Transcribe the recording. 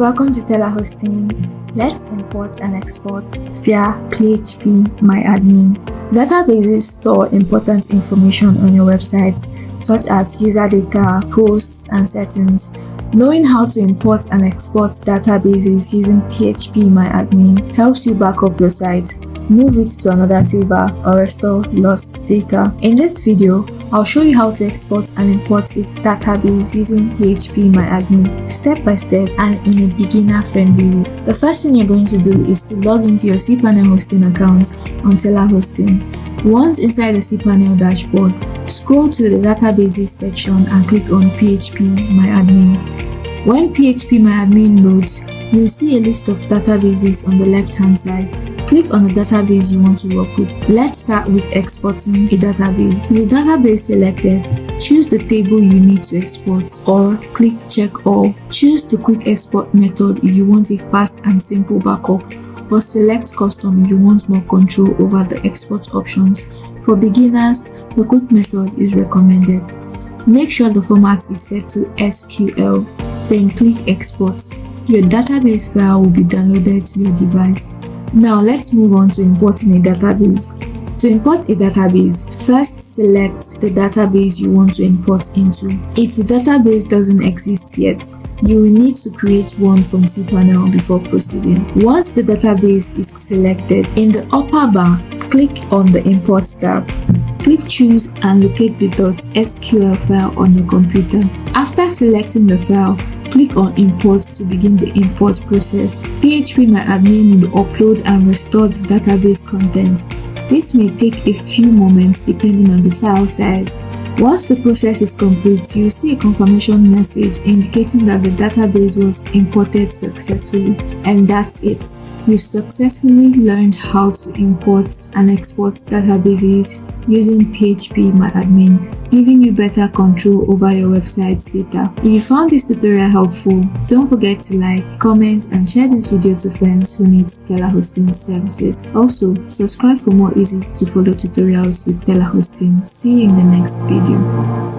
Welcome to Telehosting. Let's import and export via phpMyAdmin. Databases store important information on your website, such as user data, posts, and settings. Knowing how to import and export databases using phpMyAdmin helps you back up your site, move it to another server, or restore lost data. In this video, I'll show you how to export and import a database using phpMyAdmin step by step and in a beginner-friendly way. The first thing you're going to do is to log into your cPanel hosting account on Telehosting. Once inside the cPanel dashboard, scroll to the databases section and click on phpMyAdmin. When phpMyAdmin loads, you'll see a list of databases on the left-hand side. Click on the database you want to work with. Let's start with exporting a database. With the database selected, choose the table you need to export or click check all. Choose the quick export method if you want a fast and simple backup, or select custom if you want more control over the export options. For beginners, the quick method is recommended. Make sure the format is set to SQL, then click export. Your database file will be downloaded to your device. Now let's move on to importing a database. To import a database, first select the database you want to import into. If the database doesn't exist yet, you will need to create one from cPanel before proceeding. Once the database is selected, in the upper bar, click on the Import tab. Click Choose and locate the .sql file on your computer. After selecting the file, click on Import to begin the import process. phpMyAdmin will upload and restore the database contents. This may take a few moments depending on the file size. Once the process is complete, you'll see a confirmation message indicating that the database was imported successfully, and that's it. You've successfully learned how to import and export databases using phpMyAdmin, giving you better control over your website's data. If you found this tutorial helpful, don't forget to like, comment, and share this video to friends who need telehosting services. Also, subscribe for more easy to follow tutorials with Telehosting. See you in the next video.